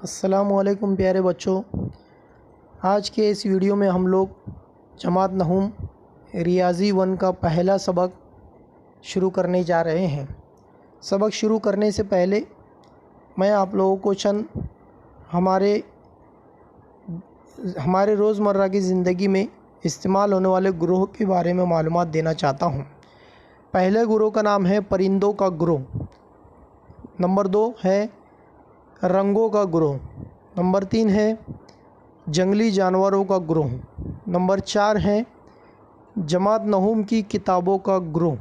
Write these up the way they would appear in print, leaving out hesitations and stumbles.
अस्सलामुअलैकुम प्यारे बच्चों। आज के इस वीडियो में हम लोग जमात नहूम रियाज़ी 1 का पहला सबक शुरू करने जा रहे हैं। सबक शुरू करने से पहले मैं आप लोगों को चंद हमारे रोज़मर्रा की ज़िंदगी में इस्तेमाल होने वाले ग्रोह के बारे में मालूमात देना चाहता हूँ। पहले ग्रोह का नाम है परिंदों का ग्रोह। नंबर 2 है रंगों का ग्रोह। नंबर 3 है जंगली जानवरों का ग्रोह। नंबर 4 है जमात नहूम की किताबों का ग्रोह।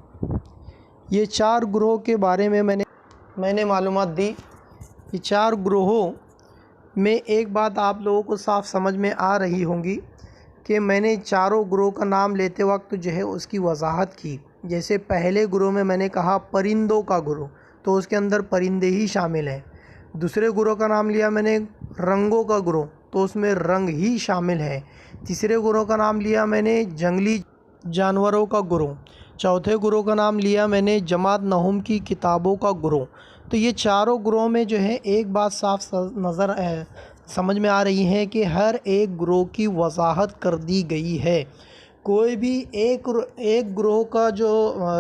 ये 4 ग्रोह के बारे में मैंने मालूमात दी। ये 4 ग्रोहों में एक बात आप लोगों को साफ समझ में आ रही होंगी कि मैंने चारों ग्रोह का नाम लेते वक्त जो है उसकी वजाहत की। जैसे पहले ग्रोह में मैंने कहा परिंदों का ग्रोह, तो उसके अंदर परिंदे ही शामिल हैं। दूसरे ग्रोह का नाम लिया मैंने रंगों का ग्रोह, तो उसमें रंग ही शामिल है। तीसरे ग्रोह का नाम लिया मैंने जंगली जानवरों का ग्रोह। चौथे ग्रोह का नाम लिया मैंने जमात नहूम की किताबों का ग्रोह। तो ये चारों ग्रोह में जो है एक बात साफ समझ में आ रही है कि हर एक ग्रोह की वजाहत कर दी गई है। कोई भी एक ग्रोह का जो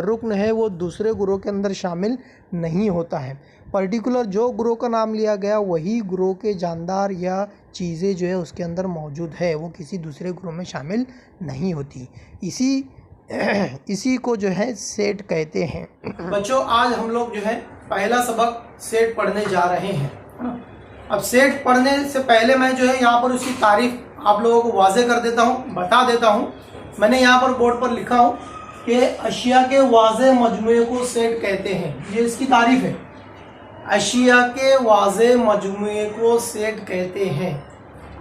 रुकन है वो दूसरे ग्रोह के अंदर शामिल नहीं होता है। पर्टिकुलर जो ग्रोह का नाम लिया गया वही ग्रोह के जानदार या चीज़ें जो है उसके अंदर मौजूद है, वो किसी दूसरे ग्रोह में शामिल नहीं होती। इसी को जो है सेट कहते हैं। बच्चों, आज हम लोग जो है पहला सबक सेट पढ़ने जा रहे हैं। अब सेट पढ़ने से पहले मैं जो है यहाँ पर उसकी तारीफ आप लोगों को वाज़े कर देता हूँ, बता देता हूँ। मैंने यहाँ पर बोर्ड पर लिखा हूँ कि अशिया के वाज़े मजमूए को सेट कहते हैं। ये इसकी तारीफ है। अशिया के वाज़े मजमूए को सेट कहते हैं।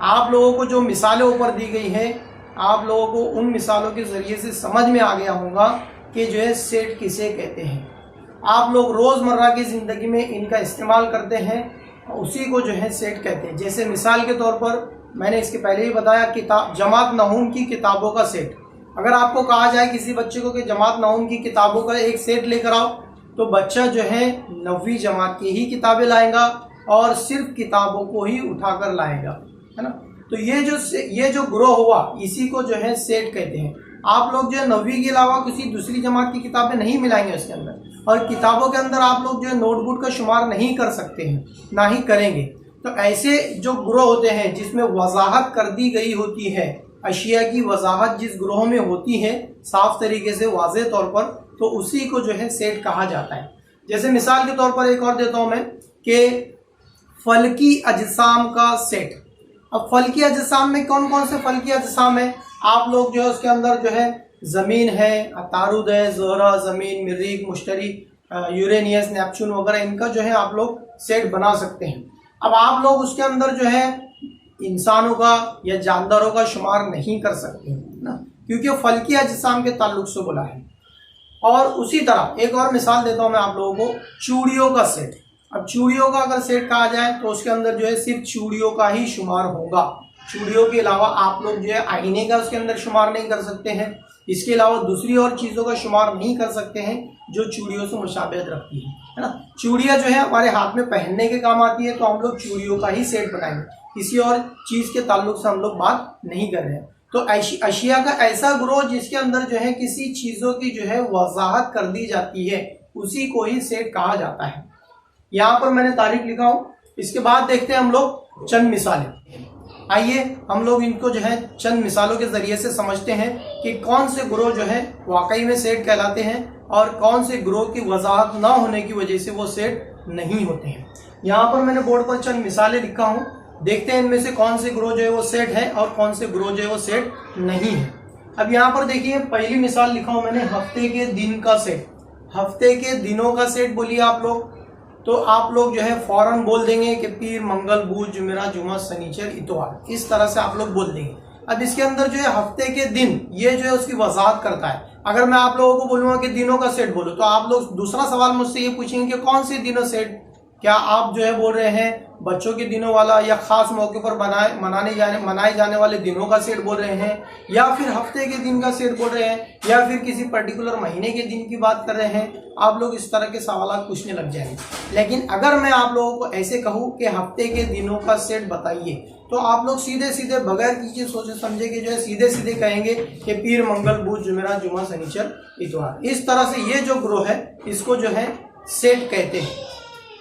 आप लोगों को जो मिसालें ऊपर दी गई हैं, आप लोगों को उन मिसालों के ज़रिए से समझ में आ गया होगा कि जो है सेट किसे कहते हैं। आप लोग रोज़मर्रा की ज़िंदगी में इनका इस्तेमाल करते हैं, उसी को जो है सेट कहते हैं। जैसे मिसाल के तौर पर मैंने इसके पहले ही बताया, जमात नहूम की किताबों का सेट। अगर आपको कहा जाए किसी बच्चे को कि जमात नहूम की किताबों का एक सेट लेकर आओ, तो बच्चा जो है 9वीं जमात की ही किताबें लाएगा और सिर्फ किताबों को ही उठाकर लाएगा, है ना। तो ये जो ग्रोह हुआ, इसी को जो है सेट कहते हैं। आप लोग जो है 9वीं के अलावा किसी दूसरी जमात की किताबें नहीं मिलाएंगे उसके अंदर, और किताबों के अंदर आप लोग जो है नोटबुक का शुमार नहीं कर सकते हैं, ना ही करेंगे। तो ऐसे जो ग्रोह होते हैं जिसमें वजाहत कर दी गई होती है, अशिया की वजाहत जिस ग्रोह में होती है साफ तरीके से वाज़े तौर पर, तो उसी को जो है सेट कहा जाता है। जैसे मिसाल के तौर पर एक और देता हूँ मैं कि फलकी अजसाम का सेट। अब फलकी अजसाम में कौन कौन से फलकी अजसाम है? आप लोग जो है उसके अंदर जो है ज़मीन है, तारुद है, ज़ोहरा, ज़मीन, मरीख, मुश्तरी, यूरेनियस, नेपच्यून वगैरह, इनका जो है आप लोग सेट बना सकते हैं। अब आप लोग उसके अंदर जो है इंसानों का या जानदारों का शुमार नहीं कर सकते ना, क्योंकि फलकी अजसाम के ताल्लुक से बोला है। और उसी तरह एक और मिसाल देता हूँ मैं आप लोगों को, चूड़ियों का सेट। अब चूड़ियों का अगर सेट कहा जाए तो उसके अंदर जो है सिर्फ चूड़ियों का ही शुमार होगा। चूड़ियों के अलावा आप लोग जो है आईने का उसके अंदर शुमार नहीं कर सकते हैं। इसके अलावा दूसरी और चीज़ों का शुमार नहीं कर सकते हैं जो चूड़ियों से मुशाबहत रखती है ना। चूड़ियाँ जो है हमारे हाथ में पहनने के काम आती है, तो हम लोग चूड़ियों का ही सेट बनाएंगे, किसी और चीज़ के ताल्लुक से हम लोग बात नहीं कर रहे हैं। तो अशिया का ऐसा ग्रोह जिसके अंदर जो है किसी चीज़ों की जो है वजाहत कर दी जाती है, उसी को ही सेट कहा जाता है। यहाँ पर मैंने तारीख लिखा हूँ। इसके बाद देखते हैं हम लोग चंद मिसालें। आइए हम लोग इनको जो है चंद मिसालों के ज़रिए से समझते हैं कि कौन से ग्रोह जो है वाकई में सेट कहलाते हैं और कौन से ग्रोह की वजाहत ना होने की वजह से वो सेट नहीं होते हैं। यहाँ पर मैंने बोर्ड पर चंद मिसालें लिखा हूँ। देखते हैं इनमें से कौन से ग्रोह जो है वो सेट है और कौन से ग्रोह जो है वो सेट नहीं है। अब यहाँ पर देखिए, पहली मिसाल लिखा हूँ मैंने, हफ्ते के दिन का सेट। हफ्ते के दिनों का सेट बोलिए आप लोग, तो आप लोग जो है फौरन बोल देंगे कि पीर, मंगल, बुध, जुमेरात, जुमा, शनिचर, इतवार, इस तरह से आप लोग बोल देंगे। अब इसके अंदर जो है हफ्ते के दिन, ये जो है उसकी वजाहत करता है। अगर मैं आप लोगों को बोलूँगा कि दिनों का सेट बोलो, तो आप लोग दूसरा सवाल मुझसे ये पूछेंगे कि कौन से दिनों सेट क्या आप जो है बोल रहे हैं बच्चों के दिनों वाला या खास मौके पर मनाए जाने वाले दिनों का सेट बोल रहे हैं, या फिर हफ्ते के दिन का सेट बोल रहे हैं, या फिर किसी पर्टिकुलर महीने के दिन की बात कर रहे हैं? आप लोग इस तरह के सवाल पूछने लग जाएंगे। लेकिन अगर मैं आप लोगों को ऐसे कहूँ कि हफ्ते के दिनों का सेट बताइए, तो आप लोग सीधे सीधे बगैर किसी सोचे समझे के जो है सीधे सीधे कहेंगे कि पीर, मंगल, बुध, जुमेरात, जुमा, शनिचर, इतवार। इस तरह से ये जो ग्रोह है इसको जो है सेट कहते हैं।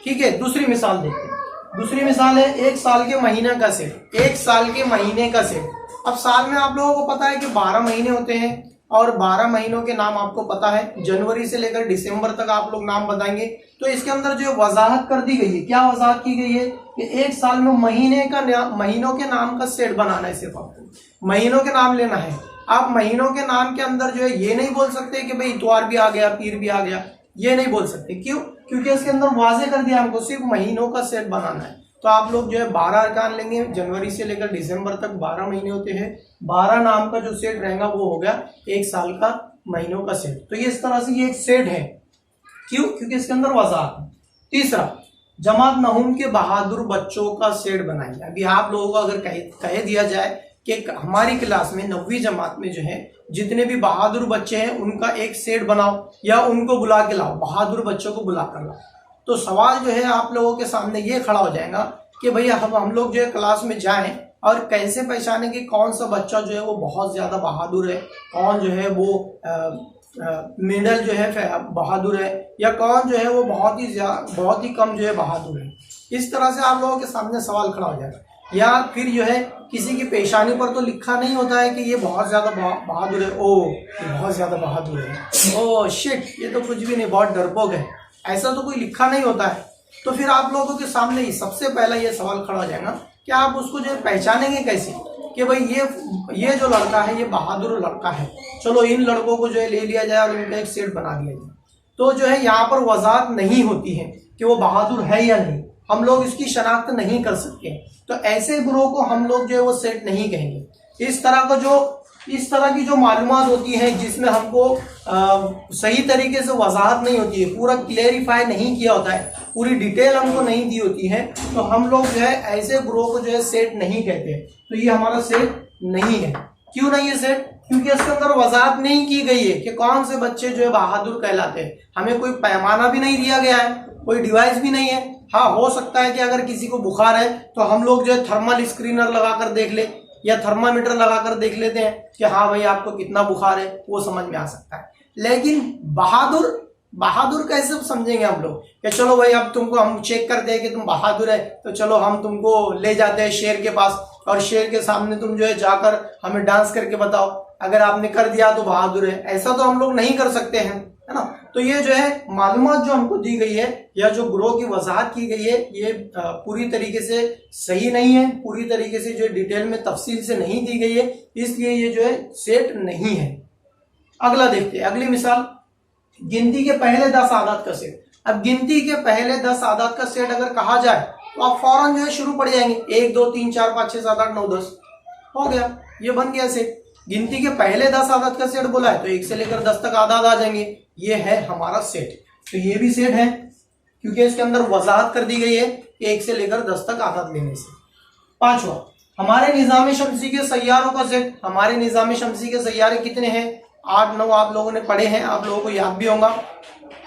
ठीक है, दूसरी मिसाल देखते हैं। दूसरी मिसाल है 1 साल के महीने का सेट। 1 साल के महीने का सेट। अब साल में आप लोगों को पता है कि 12 महीने होते हैं और 12 महीनों के नाम आपको पता है। जनवरी से लेकर दिसंबर तक आप लोग नाम बताएंगे। तो इसके अंदर जो वजाहत कर दी गई है, क्या वजाहत की गई है कि 1 साल में महीनों के नाम का सेट बनाना है। सिर्फ आपको महीनों के नाम लेना है। आप महीनों के नाम के अंदर जो है ये नहीं बोल सकते कि भाई इतवार भी आ गया, पीर भी आ गया, ये नहीं बोल सकते। क्यों? क्योंकि इसके अंदर वाजे कर दिया हमको सिर्फ महीनों का सेट बनाना है। तो आप लोग जो है 12 अरकान लेंगे। जनवरी से लेकर दिसंबर तक 12 महीने होते हैं। 12 नाम का जो सेट रहेगा वो हो गया 1 साल का महीनों का सेट। तो ये इस तरह से ये एक सेट है। क्यों? क्योंकि इसके अंदर वजाहत है। तीसरा, जमात नहुम के बहादुर बच्चों का सेट बनाइए। अभी आप लोगों को अगर कह दिया जाए कि हमारी क्लास में 9वीं जमात में जो है जितने भी बहादुर बच्चे हैं उनका एक सेट बनाओ या उनको बुला के लाओ, बहादुर बच्चों को बुला कर लाओ, तो सवाल जो है आप लोगों के सामने ये खड़ा हो जाएगा कि भैया हम लोग जो है क्लास में जाएं और कैसे पहचाने कि कौन सा बच्चा जो है वो बहुत ज्यादा बहादुर है, कौन जो है वो मिडल जो है बहादुर है, या कौन जो है वो बहुत ही कम जो है बहादुर है। इस तरह से आप लोगों के सामने सवाल खड़ा हो जाएगा। या फिर जो है किसी की पेशानी पर तो लिखा नहीं होता है कि ये बहुत ज्यादा बहादुर है, ओ ये बहुत ज्यादा बहादुर है, ओ शिट ये तो कुछ भी नहीं, बहुत डरपोक है, ऐसा तो कोई लिखा नहीं होता है। तो फिर आप लोगों के सामने ही सबसे पहला ये सवाल खड़ा हो जाएगा कि आप उसको जो है पहचानेंगे कैसे कि भाई ये जो लड़का है ये बहादुर लड़का है, चलो इन लड़कों को जो है ले लिया जाए और इनका एक सेट बना दिया जाए। तो जो है यहाँ पर वजाहत नहीं होती है कि वो बहादुर है या नहीं, हम लोग इसकी शनाख्त नहीं कर सकते। तो ऐसे ग्रोह को हम लोग जो है वो सेट नहीं कहेंगे। इस तरह की जो मालूमात होती है जिसमें हमको सही तरीके से वजाहत नहीं होती है, पूरा क्लेरिफाई नहीं किया होता है, पूरी डिटेल हमको नहीं दी होती है, तो हम लोग जो है ऐसे ग्रोह को जो है सेट नहीं कहते। तो ये हमारा सेट नहीं है। क्यों नहीं है सेट? क्योंकि इसके अंदर वजाहत नहीं की गई है कि कौन से बच्चे जो है बहादुर कहलाते हैं। हमें कोई पैमाना भी नहीं दिया गया है, कोई डिवाइस भी नहीं है। हाँ, हो सकता है कि अगर किसी को बुखार है तो हम लोग जो है थर्मल स्क्रीनर लगाकर देख ले या थर्मामीटर लगाकर देख लेते हैं कि हाँ भाई आपको कितना बुखार है, वो समझ में आ सकता है। लेकिन बहादुर कैसे समझेंगे हम लोग कि चलो भाई अब तुमको हम चेक करते हैं कि तुम बहादुर है, तो चलो हम तुमको ले जाते हैं शेर के पास और शेर के सामने तुम जो है जाकर हमें डांस करके बताओ, अगर आपने कर दिया तो बहादुर है। ऐसा तो हम लोग नहीं कर सकते हैं, है ना। तो ये जो है मालूमात जो हमको दी गई है या जो ग्रोह की वजाहत की गई है ये पूरी तरीके से सही नहीं है, पूरी तरीके से जो डिटेल में तफसील से नहीं दी गई है, इसलिए ये जो है सेट नहीं है। अगला देखते हैं, अगली मिसाल, गिनती के पहले 10 आदाद का सेट। अब गिनती के पहले 10 आदाद का सेट अगर कहा जाए तो आप फौरन जो है शुरू पड़ जाएंगे, 1 2 3 4 5 6 7 8 9 10 हो गया, ये बन गया सेट। गिनती के पहले 10 आदाद का सेट बोला है तो 1 से लेकर 10 तक आदाद आ जाएंगे, ये है हमारा सेट। तो ये भी सेट है क्योंकि इसके अंदर वजाहत कर दी गई है 1 से लेकर 10 तक आदाद लेने से। पांचवा, हमारे निजाम शमसी के सैयारों का सेट। हमारे निजाम शमसी के सैयारे कितने हैं? 8 9 आप लोगों ने पढ़े हैं, आप लोगों को याद भी होगा।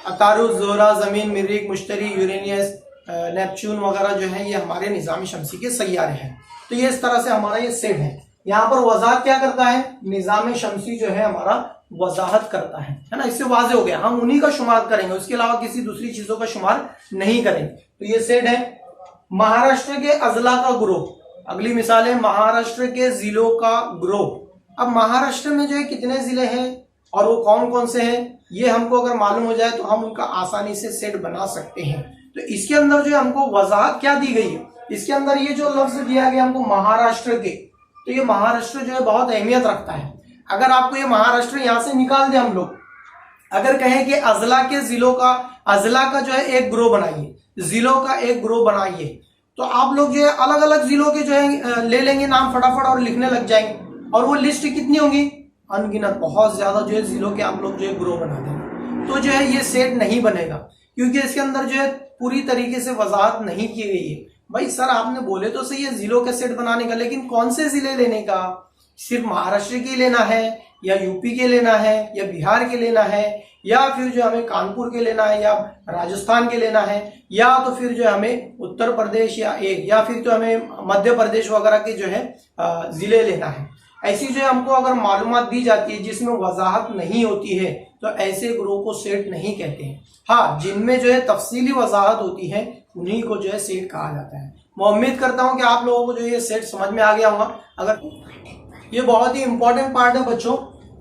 अतारुस, ज़ोहरा, जमीन, मरीख, मुश्तरी, यूरेनियस, नेपच्यून वगैरह जो है ये हमारे निजाम शमसी के सैयारे हैं। तो ये इस तरह से हमारा ये सेट है। यहाँ पर वजाहत क्या करता है? निजाम शमसी जो है हमारा वजाहत करता है ना। इससे वाजे हो गया, हम उन्हीं का शुमार करेंगे, उसके अलावा किसी दूसरी चीजों का शुमार नहीं करेंगे। तो ये सेट है। महाराष्ट्र के अजला का ग्रोह। अगली मिसाल है महाराष्ट्र के जिलों का ग्रोह। अब महाराष्ट्र में जो है कितने जिले हैं और वो कौन कौन से हैं, ये हमको अगर मालूम हो जाए तो हम उनका आसानी से सेट बना सकते हैं। तो इसके अंदर जो है हमको वजाहत क्या दी गई है, इसके अंदर ये जो लफ्ज दिया गया हमको महाराष्ट्र के, तो ये महाराष्ट्र जो है बहुत अहमियत रखता है। अगर आपको ये महाराष्ट्र यहां से निकाल दे हम लोग, अगर कहें कि अजला के जिलों का, अजला का जो है एक ग्रोह बनाइए, जिलों का एक ग्रोह बनाइए, तो आप लोग जो है अलग अलग जिलों के जो है ले लेंगे नाम फटाफट और लिखने लग जाएंगे, और वो लिस्ट कितनी होगी? अनगिनत, बहुत ज्यादा जो है जिलों के आप लोग जो है ग्रोह बना देंगे। तो जो है ये सेट नहीं बनेगा। क्योंकि इसके अंदर जो है पूरी तरीके से वजाहत नहीं की गई है। भाई सर आपने बोले तो सही है जिलों के सेट बनाने का, लेकिन कौन से जिले लेने का? सिर्फ महाराष्ट्र के लेना है या यूपी के लेना है या बिहार के लेना है या फिर जो हमें कानपुर के लेना है या राजस्थान के लेना है या तो फिर जो हमें उत्तर प्रदेश या फिर तो हमें मध्य प्रदेश वगैरह के जो है जिले लेना है। ऐसी जो हमको अगर मालूमात दी जाती है जिसमें वजाहत नहीं होती है तो ऐसे ग्रुप को सेट नहीं कहते हैं। हाँ, जिनमें जो है तफसीली वजाहत होती है उन्हीं को जो है सेट कहा जाता है। मैं उम्मीद करता हूं कि आप लोगों को जो ये सेट समझ में आ गया होगा। अगर ये बहुत ही इंपॉर्टेंट पार्ट है बच्चों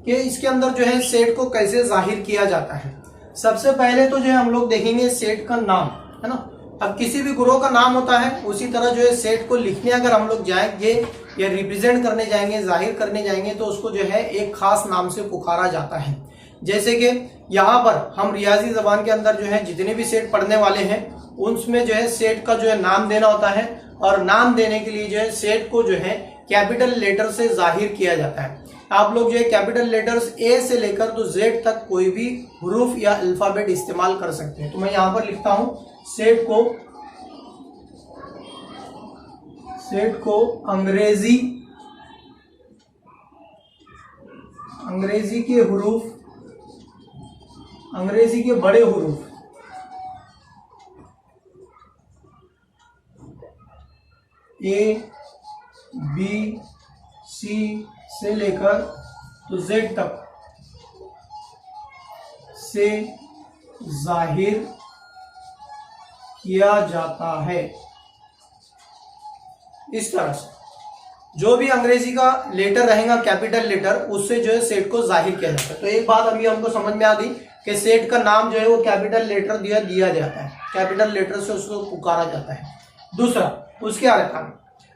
कि इसके अंदर जो है सेट को कैसे जाहिर किया जाता है। सबसे पहले तो जो है हम लोग देखेंगे सेट का नाम, है ना। अब किसी भी ग्रोह का नाम होता है, उसी तरह जो है सेट को लिखने अगर हम लोग जाएंगे या रिप्रेजेंट करने जाएंगे, जाहिर करने जाएंगे, तो उसको जो है एक खास नाम से पुकारा जाता है। जैसे कि यहाँ पर हम रियाजी जबान के अंदर जो है जितने भी सेट पढ़ने वाले हैं उसमें जो है सेट का जो है नाम देना होता है, और नाम देने के लिए जो है सेट को जो है कैपिटल लेटर से जाहिर किया जाता है। आप लोग जो है कैपिटल लेटर्स ए से लेकर तो जेड तक कोई भी हरूफ या अल्फाबेट इस्तेमाल कर सकते हैं। तो मैं यहाँ पर लिखता हूं सेट को अंग्रेजी के हरूफ, अंग्रेजी के बड़े हरूफ ए बी सी से लेकर तो जेड तक से जाहिर किया जाता है। इस तरह से जो भी अंग्रेजी का लेटर रहेगा कैपिटल लेटर, उससे जो है सेट को जाहिर किया जाता है। तो एक बात अभी हमको समझ में आ गई कि सेट का नाम जो है वो कैपिटल लेटर दिया जाता है, कैपिटल लेटर से उसको पुकारा जाता है। दूसरा उसके अरकान।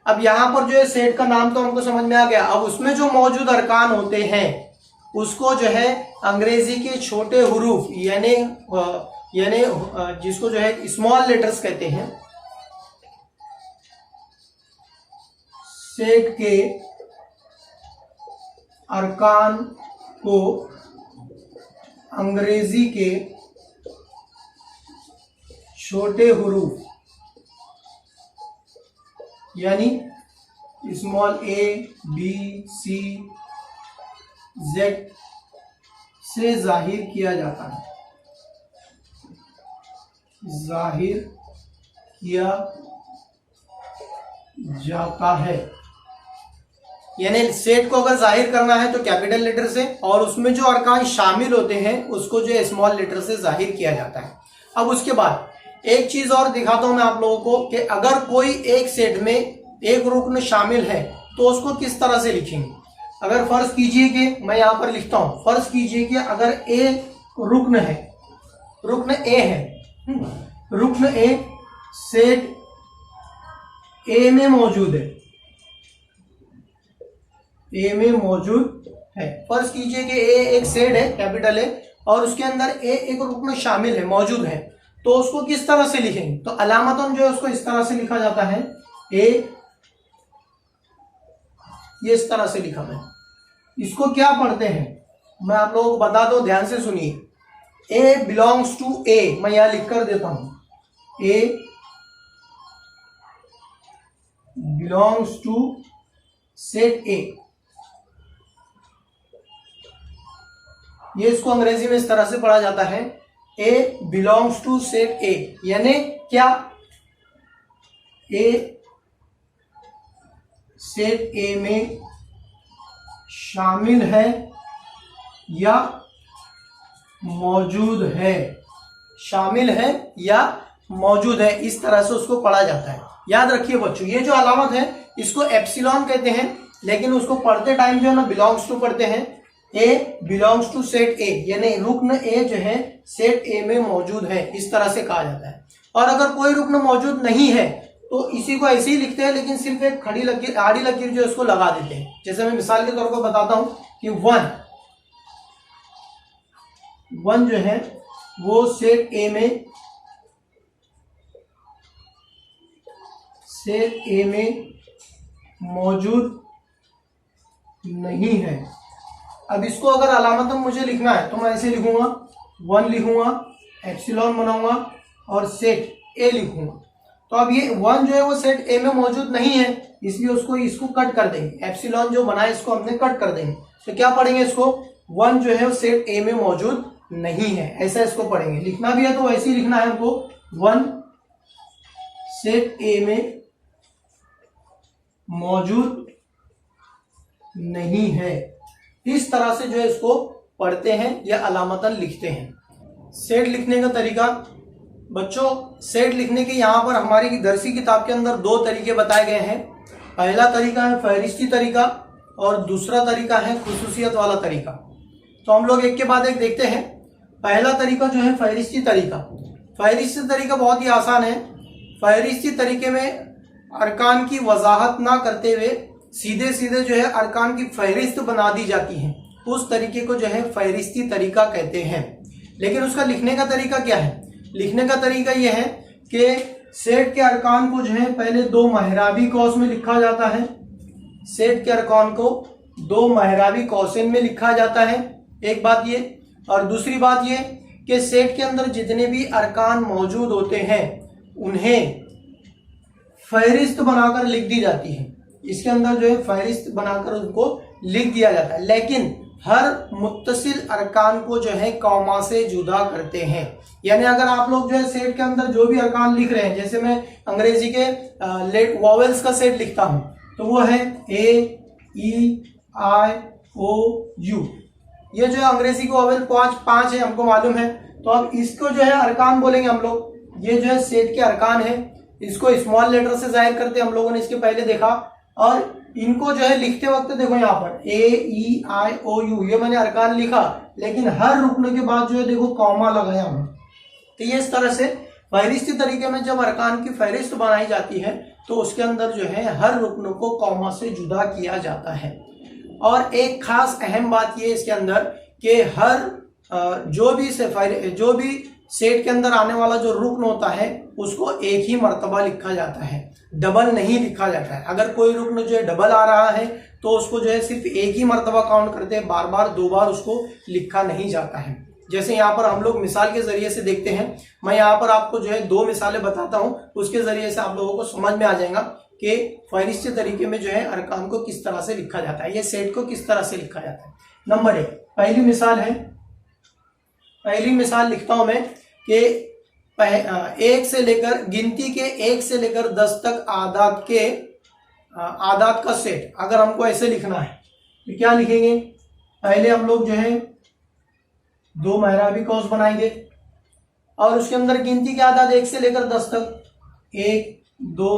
अब यहाँ पर जो है सेट का नाम तो हमको समझ में आ गया। अब उसमें जो मौजूद अरकान होते हैं उसको जो है अंग्रेजी के छोटे हरूफ यानी जिसको जो है स्मॉल लेटर्स कहते हैं, सेट के अरकान को अंग्रेजी के छोटे हरूफ यानी small a b c z से जाहिर किया जाता है, जाहिर किया जाता है। यानी सेट को अगर जाहिर करना है तो कैपिटल लेटर से, और उसमें जो अरकान शामिल होते हैं उसको जो है स्मॉल लेटर से जाहिर किया जाता है। अब उसके बाद एक चीज और दिखाता हूं मैं आप लोगों को कि अगर कोई एक सेट में एक रुकन शामिल है तो उसको किस तरह से लिखेंगे। अगर फर्ज कीजिए कि मैं यहां पर लिखता हूं, फर्ज कीजिए कि अगर ए रुकन है, रुकन ए है, रुकन ए सेट ए में मौजूद है, ए में मौजूद है। फर्ज कीजिए कि ए एक सेट है कैपिटल है और उसके अंदर ए एक रुकन शामिल है, मौजूद है, तो उसको किस तरह से लिखेंगे। तो अलामतन जो है उसको इस तरह से लिखा जाता है, ए ये इस तरह से लिखा मैं। इसको क्या पढ़ते हैं मैं आप लोगों को बता दो, ध्यान से सुनिए। ए बिलोंग्स टू ए, मैं यहां लिख कर देता हूं, ए बिलोंग्स टू सेट ए। ये इसको अंग्रेजी में इस तरह से पढ़ा जाता है, ए बिलोंग्स टू सेट ए, यानी क्या ए सेट ए में शामिल है या मौजूद है, शामिल है या मौजूद है, इस तरह से उसको पढ़ा जाता है। याद रखिए बच्चों, ये जो अलामत है इसको एप्सिलॉन कहते हैं, लेकिन उसको पढ़ते टाइम जो है ना बिलोंग्स टू पढ़ते हैं। ए बिलोंग्स टू सेट ए यानी रुकन ए जो है सेट ए में मौजूद है, इस तरह से कहा जाता है। और अगर कोई रुकन मौजूद नहीं है तो इसी को ऐसे ही लिखते हैं, लेकिन सिर्फ एक खड़ी लकीर, आड़ी लकीर जो है उसको लगा देते हैं। जैसे मैं मिसाल के तौर पर बताता हूं कि वन जो है वो सेट ए में मौजूद नहीं है। अब इसको अगर अलामतन मुझे लिखना है तो मैं ऐसे लिखूंगा, 1 लिखूंगा एप्सिलॉन बनाऊंगा और सेट ए लिखूंगा। तो अब ये 1 जो है वो सेट ए में मौजूद नहीं है, इसलिए इसको कट कर देंगे। एप्सिलॉन जो बना है इसको हमने कट कर देंगे। तो क्या पढ़ेंगे इसको, 1 जो है वो सेट ए में मौजूद नहीं है, ऐसा इसको पढ़ेंगे। लिखना भी है तो वैसे ही लिखना है हमको, 1 सेट ए में मौजूद नहीं है। इस तरह से जो है इसको पढ़ते हैं या अलामतन लिखते हैं। सेट लिखने का तरीका बच्चों, सेट लिखने के यहाँ पर हमारी दरसी किताब के अंदर 2 तरीके बताए गए हैं। पहला तरीका है फहरिस्ती तरीका और दूसरा तरीका है खुसूसियत वाला तरीका। तो हम लोग एक के बाद एक देखते हैं। पहला तरीका जो है फहरिस्ती तरीका। फहरिस्ती तरीका बहुत ही आसान है। फहरिस्ती तरीके में अरकान की वजाहत ना करते हुए सीधे सीधे जो है अरकान की फहरिस्त बना दी जाती है। उस तरीके को जो है फहरिस्ती तरीका कहते हैं। लेकिन उसका लिखने का तरीका क्या है? लिखने का तरीका यह है कि सेट के अरकान को जो है पहले 2 महराबी कौस में लिखा जाता है। सेट के अरकान को 2 महराबी कौसें में लिखा जाता है, एक बात ये। और दूसरी बात ये कि सेट के अंदर जितने भी अरकान मौजूद होते हैं उन्हें फहरिस्त बनाकर लिख दी जाती है। इसके अंदर जो है फहरिस्त बनाकर उनको लिख दिया जाता है, लेकिन हर मुत्तसिल अरकान को जो है कौमा से जुदा करते हैं। यानी अगर आप लोग जो है सेट के अंदर जो भी अरकान लिख रहे हैं, जैसे मैं अंग्रेजी के वॉवेल्स का सेट लिखता हूं, तो वो है ए, ई, आई, ओ, यू। ये जो है अंग्रेजी के वॉवेल 5 है, हमको मालूम है। तो अब इसको जो है अरकान बोलेंगे हम लोग। ये जो है सेट के अरकान है, इसको स्मॉल लेटर से जाहिर करते हम लोगों ने इसके पहले देखा। और इनको जो है लिखते वक्त देखो यहाँ पर ए, ई, आई, ओ, यू, ये मैंने अरकान लिखा, लेकिन हर रुकन के बाद जो है देखो कॉमा लगाया हूं। तो ये इस तरह से फहरिस्ती तरीके में जब अरकान की फहरिस्त बनाई जाती है तो उसके अंदर जो है हर रुकन को कॉमा से जुदा किया जाता है। और एक खास अहम बात ये इसके अंदर कि हर जो भी सेट के अंदर आने वाला जो रुकन होता है उसको एक ही मर्तबा लिखा जाता है, डबल नहीं लिखा जाता है। अगर कोई रुकन जो है डबल आ रहा है तो उसको जो है सिर्फ एक ही मर्तबा काउंट करते हैं, बार बार 2 बार उसको लिखा नहीं जाता है। जैसे यहाँ पर हम लोग मिसाल के जरिए से देखते हैं। मैं यहाँ पर आपको जो है 2 मिसालें बताता हूँ, उसके जरिए से आप लोगों को समझ में आ जाएगा कि फहरिस्ती तरीके में जो है अरकान को किस तरह से लिखा जाता है, ये सेट को किस तरह से लिखा जाता है। नंबर 1 पहली मिसाल लिखता हूं मैं कि 1 से लेकर गिनती के 1 से लेकर 10 तक आदात का सेट अगर हमको ऐसे लिखना है तो क्या लिखेंगे? पहले हम लोग जो है 2 महराबी कौस बनाएंगे और उसके अंदर गिनती के आदात 1 से लेकर 10 तक 1, 2,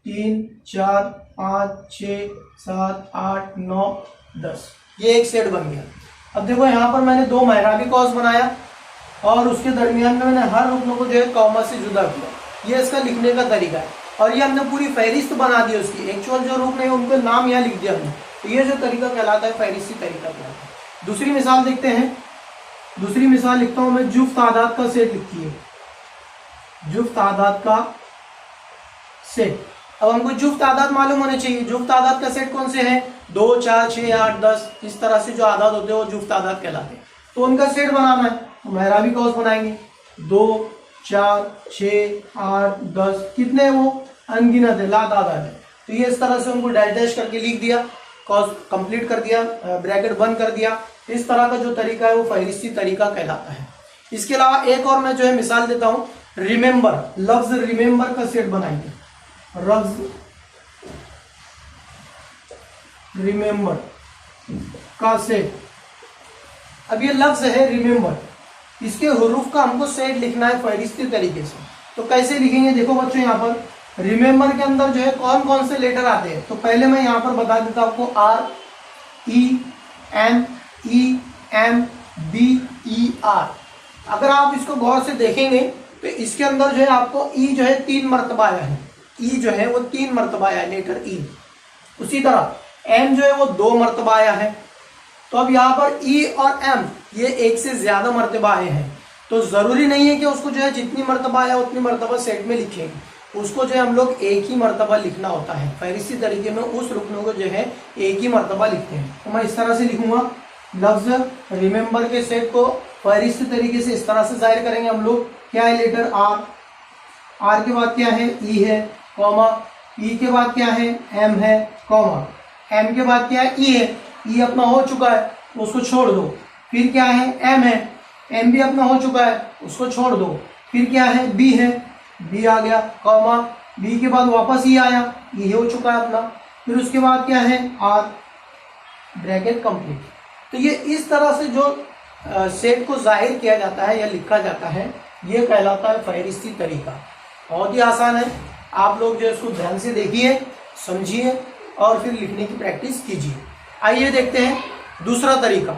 3, 4, 5, 6, 7, 8, 9, 10, ये एक सेट बन गया। अब देखो यहाँ पर मैंने 2 महराबी कौस बनाया और उसके दरमियान में मैंने हर रुकन को जो है कॉमा से जुदा किया। ये इसका लिखने का तरीका है। और ये हमने पूरी फहरिस्त बना दी उसकी, एक्चुअल जो रुकन है उनके नाम यहाँ लिख दिया हमने। तो ये जो तरीका कहलाता है फहरिस्ती तरीका कहलाता है। दूसरी मिसाल देखते हैं। दूसरी मिसाल लिखता हूँ मैं, जुफ्त आदात का सेट लिखती है, जुफ्त आदात का सेट। अब हमको जुफ्त आदात मालूम होने चाहिए। जुफ्त आदात का सेट कौन से हैं? 2, 4, 6, 8, 10, इस तरह से जो आदात होते हैं वो जुफ्त आदात कहलाते हैं। तो उनका सेट बनाना है, महराबी कौस बनाएंगे। 2, 4, 6, 8, 10, कितने हैं वो? अनगिनत है, लातादाद है। तो ये इस तरह से उनको डैश डैश करके लिख दिया, कौस कंप्लीट कर दिया, ब्रैकेट बंद कर दिया। इस तरह का जो तरीका है वो फहरिस्ती तरीका कहलाता है। इसके अलावा एक और मैं जो है मिसाल देता हूँ। रिमेंबर, लफ्ज रिमेंबर का सेट बनाएंगे। लफ्ज रिमेंबर का सेट। अब ये लफ्ज है रिमेंबर, इसके हुरूफ का हमको सेट लिखना है फहरिस्ती तरीके से। तो कैसे लिखेंगे? देखो बच्चों, यहाँ पर रिमेंबर के अंदर जो है कौन कौन से लेटर आते हैं। तो पहले मैं यहाँ पर बता देता हूँ आपको, R, E, N, E, M, B, E, R। अगर आप इसको गौर से देखेंगे तो इसके अंदर जो है आपको E जो है 3 मरतबा आया है। E जो है वो 3 मरतबा आया है, लेटर E। उसी तरह M जो है वो 2 मरतबा आया है। तो अब यहाँ पर E और M ये 1 से ज्यादा मरतबा आए हैं। तो जरूरी नहीं है कि उसको जो है जितनी मरतबा आया उतनी मरतबा सेट में लिखेंगे। उसको जो है हम लोग एक ही मरतबा लिखना होता है। फहरिस्ती तरीके में उस रुकनों को जो है एक ही मरतबा लिखते हैं। तो मैं इस तरह से लिखूंगा, लफ्ज रिमेंबर के सेट को फहरिस्ती तरीके से इस तरह से जाहिर करेंगे हम लोग। क्या है लेटर आर, आर के बाद क्या है ई है, कॉमा, ई के बाद क्या है एम है, कॉमा, एम के बाद क्या है ई है, ई अपना हो चुका है तो उसको छोड़ दो। फिर क्या है एम है, एम भी अपना हो चुका है उसको छोड़ दो। फिर क्या है बी है, बी आ गया, कॉमा, बी के बाद वापस ई आया, ई हो चुका है अपना। फिर उसके बाद क्या है आर, ब्रैकेट कंप्लीट। तो ये इस तरह से जो सेट को जाहिर किया जाता है या लिखा जाता है ये कहलाता है फहरिस्ती तरीका। बहुत ही आसान है, आप लोग जो इसको ध्यान से देखिए, समझिए और फिर लिखने की प्रैक्टिस कीजिए। आइए देखते हैं दूसरा तरीका।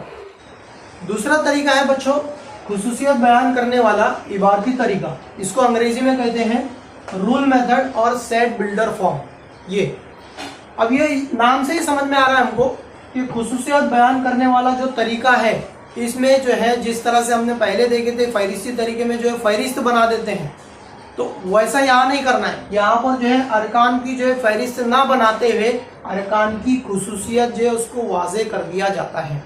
दूसरा तरीका है बच्चों खुसूसियत बयान करने वाला इबारती तरीका। इसको अंग्रेजी में कहते हैं रूल मेथड और सेट बिल्डर फॉर्म। ये अब ये नाम से ही समझ में आ रहा है हमको कि खुसूसियत बयान करने वाला जो तरीका है इसमें जो है जिस तरह से हमने पहले देखे थे फहरिस्ती तरीके में जो है फहरिस्त बना देते हैं, तो वैसा यहाँ नहीं करना है। यहाँ पर जो है अरकान की जो है फहरिस्त ना बनाते हुए अरकान की खुसूसियत जो है उसको वाज़े कर दिया जाता है।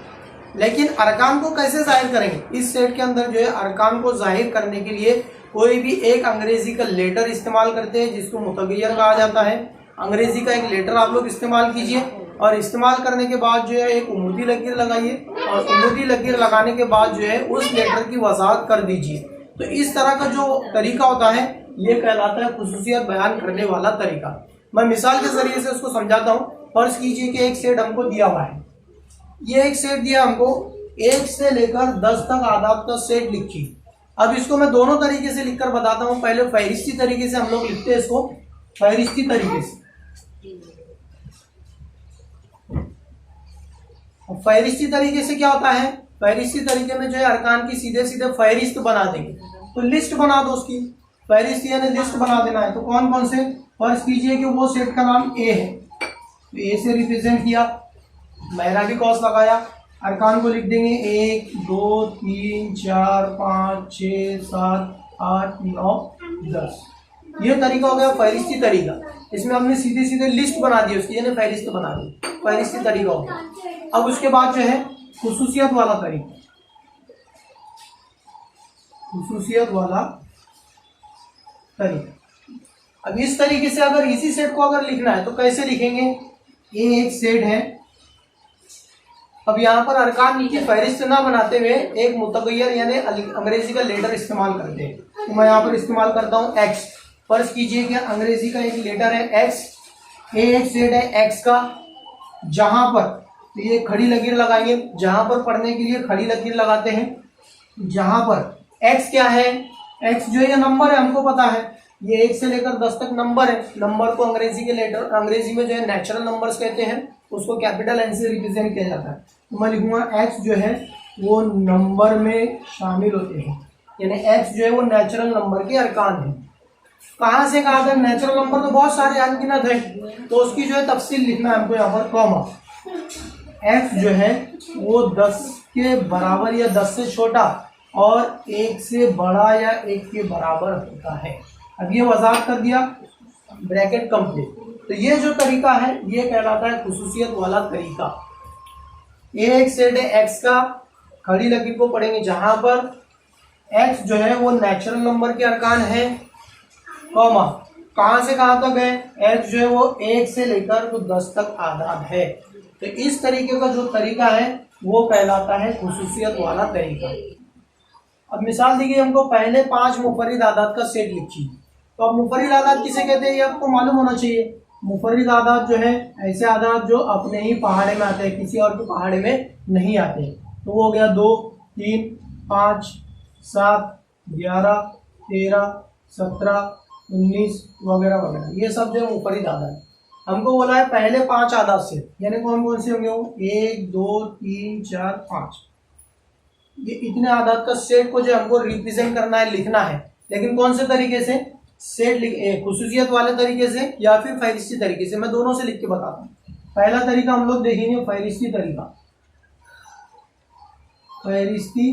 लेकिन अरकान को कैसे जाहिर करेंगे? इस सेट के अंदर जो है अरकान को जाहिर करने के लिए कोई भी एक अंग्रेजी का लेटर इस्तेमाल करते हैं जिसको मुतगय्यर कहा जाता है। अंग्रेजी का एक लेटर आप लोग इस्तेमाल कीजिए और इस्तेमाल करने के बाद जो है एक उमूदी लकीर लगाइए और उमूदी लकीर लगाने के बाद जो है उस लेटर की वजाहत कर दीजिए। तो इस तरह का जो तरीका होता है ये कहलाता है खुसूसियत बयान करने वाला तरीका। मैं मिसाल के जरिए से उसको समझाता हूँ। फर्ज कीजिए कि एक सेट हमको दिया हुआ है, ये एक सेट दिया हमको 1 से लेकर 10 तक आदाद का सेट लिखिए। अब इसको मैं दोनों तरीके से लिखकर बताता हूँ। पहले फहरिस्ती तरीके से हम लोग लिखते हैं इसको, फहरिस्ती तरीके से। फहरिस्ती तरीके से क्या होता है? फहरिस्ती तरीके में जो है अरकान की सीधे सीधे फहरिस्त बना देंगे। तो लिस्ट बना दो उसकी, फहरिस्त यानी लिस्ट बना देना है। तो कौन कौन से? फर्ज कीजिए कि वो सेट का नाम ए है, तो ए से रिप्रेजेंट किया, मेहराबी कॉस लगाया, अरकान को लिख देंगे 1 2 3 4 5 6 7 8 9 10। ये तरीका हो गया फहरिस्ती तरीका। इसमें हमने सीधे सीधे लिस्ट बना दी उसकी, यानी फहरिस्त बना दी, फहरिस्ती तरीका हो गया। अब उसके बाद जो है खुसूसियत वाला तरीका, खुसूसियत वाला तरीका। अब इस तरीके से अगर इसी सेट को अगर लिखना है तो कैसे लिखेंगे? ये एक सेट है। अब यहाँ पर अरकान की फहरिस्त ना बनाते हुए एक मुतगय्यर यानी अंग्रेजी का लेटर इस्तेमाल करते हैं। तो मैं यहाँ पर इस्तेमाल करता हूँ एक्स। फर्ज कीजिए कि अंग्रेजी का एक लेटर है एक्स, एक सेट है एक्स का, जहां पर तो ये खड़ी लकीर लगाएंगे, जहां पर पढ़ने के लिए खड़ी लकीर लगाते हैं। जहां पर एक्स क्या है? एक्स जो है ये नंबर है, हमको पता है ये 1 से लेकर 10 तक नंबर है। नंबर को अंग्रेजी के लेटर, अंग्रेजी में जो है नेचुरल नंबर्स कहते हैं, उसको कैपिटल एन से रिप्रेजेंट किया जाता है। तो मैं लिखूंगा एक्स जो है वो नंबर में शामिल होते हैं, यानी एक्स जो है वो नेचुरल नंबर के अरकान है। कहाँ से कहा था? नेचुरल नंबर तो बहुत सारे अनगिनत है, तो उसकी जो है तफसील लिखना है हमको यहाँ पर, कॉमा। एक्स जो है वो 10 के बराबर या 10 से छोटा और 1 से बड़ा या 1 के बराबर होता है। अब ये वजाहत कर दिया, ब्रैकेट कंप्लीट। तो ये जो तरीका है ये कहलाता है खुसूसियत वाला तरीका। ये एक सेट है एक्स का, खड़ी लकीर को पढ़ेंगे जहां पर एक्स जो है वो नेचुरल नंबर के अरकान है, कॉमा, कहां से कहां तक है? एक्स जो है वो 1 से लेकर तो 10 तक आदाद है। तो इस तरीके का जो तरीका है वो कहलाता है खुसूसियत वाला तरीका। अब मिसाल दी गई हमको, पहले 5 मुफर्रिद आदाद का सेट लिखिए। तो अब मुफर्रिद आदाद किसे कहते हैं ये आपको मालूम होना चाहिए। मुफर्रिद आदाद जो है ऐसे आदाद जो अपने ही पहाड़े में आते हैं, किसी और के पहाड़े में नहीं आते। तो वो हो गया 2 3 5 7 11 13 17 19 वगैरह वगैरह, ये सब जो है मुफर्रिद आदाद। हमको बोला है पहले 5 आदाद से, यानी कौन कौन से होंगे वो? 1 2 3 4 5, ये इतने आदाद का सेट को जो हमको रिप्रेजेंट करना है, लिखना है। लेकिन कौन से तरीके से? सेट खुसूसियत वाले तरीके से या फिर फहरिस्ती तरीके से। मैं दोनों से लिख के बताता हूँ। पहला तरीका हम लोग देखेंगे फहरिस्ती तरीका। फहरिस्ती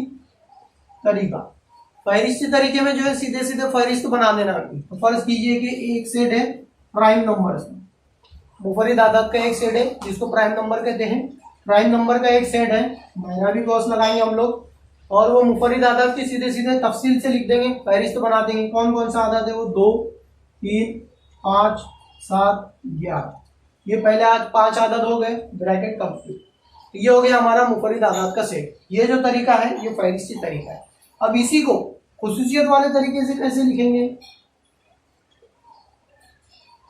तरीका, फहरिस्ती तरीके में जो है सीधे सीधे फहरिस्त बना देना है। तो फर्ज कीजिए कि एक सेट है प्राइम नंबर, मुफर्रिद आदाद का एक सेट है जिसको प्राइम नंबर कहते हैं। प्राइम नंबर का एक सेट है, मेहराबी कॉस लगाएंगे हम लोग, और वो मुफर्रिद आदाद की सीधे सीधे तफसील से लिख देंगे, फहरिस्त बना देंगे। कौन कौन सा आदाद है वो 2, 3, 5, 7, 11। ये पहले आज 5 आदद हो गए, ब्रैकेट कंप्लीट। ये हो गया हमारा मुफर्रिद आदाद का सेट। ये जो तरीका है ये फहरिस्ती तरीका है। अब इसी को खुसूसियत वाले तरीके से कैसे लिखेंगे?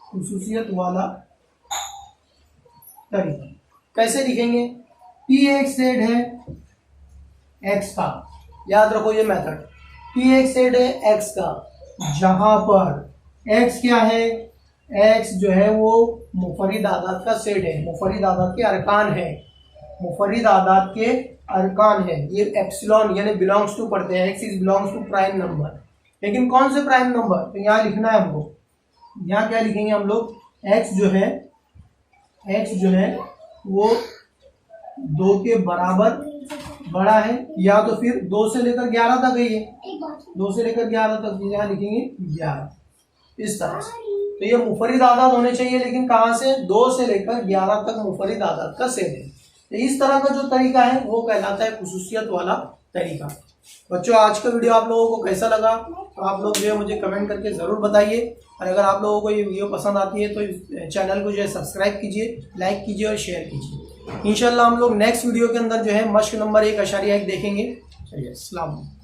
खुसूसियत वाला तरीका कैसे लिखेंगे? P एक सेट है x का, याद रखो ये मेथड। P एक सेट है x का, जहां पर x क्या है? x जो है वो मुफर्रिद आदाद का सेट है, मुफर्रिद आदाद के अरकान है, मुफर्रिद आदाद के अरकान है। ये एप्सिलॉन यानी बिलोंग्स टू पढ़ते हैं, x is belongs to prime number. लेकिन कौन से प्राइम नंबर? तो यहाँ लिखना है हमको। यहाँ क्या लिखेंगे हम लोग? x जो है वो 2 के बराबर बड़ा है, या तो फिर 2 से लेकर 11 तक है। ये 2 से लेकर 11 तक, यहाँ लिखेंगे 11 इस तरह से। तो ये मुफर्रिद आदाद होने चाहिए, लेकिन कहाँ से? 2 से लेकर 11 तक मुफर्रिद आदाद का सेट है। तो इस तरह का जो तरीका है वो कहलाता है खुसूसियत वाला तरीका। बच्चों, आज का वीडियो आप लोगों को कैसा लगा तो आप लोग जो है मुझे कमेंट करके ज़रूर बताइए। और अगर आप लोगों को ये वीडियो पसंद आती है तो इस चैनल को जो है सब्सक्राइब कीजिए, लाइक कीजिए और शेयर कीजिए। इंशाल्लाह हम लोग नेक्स्ट वीडियो के अंदर जो है मश्क नंबर 1.1 देखेंगे। चलिए, अस्सलाम वालेकुम।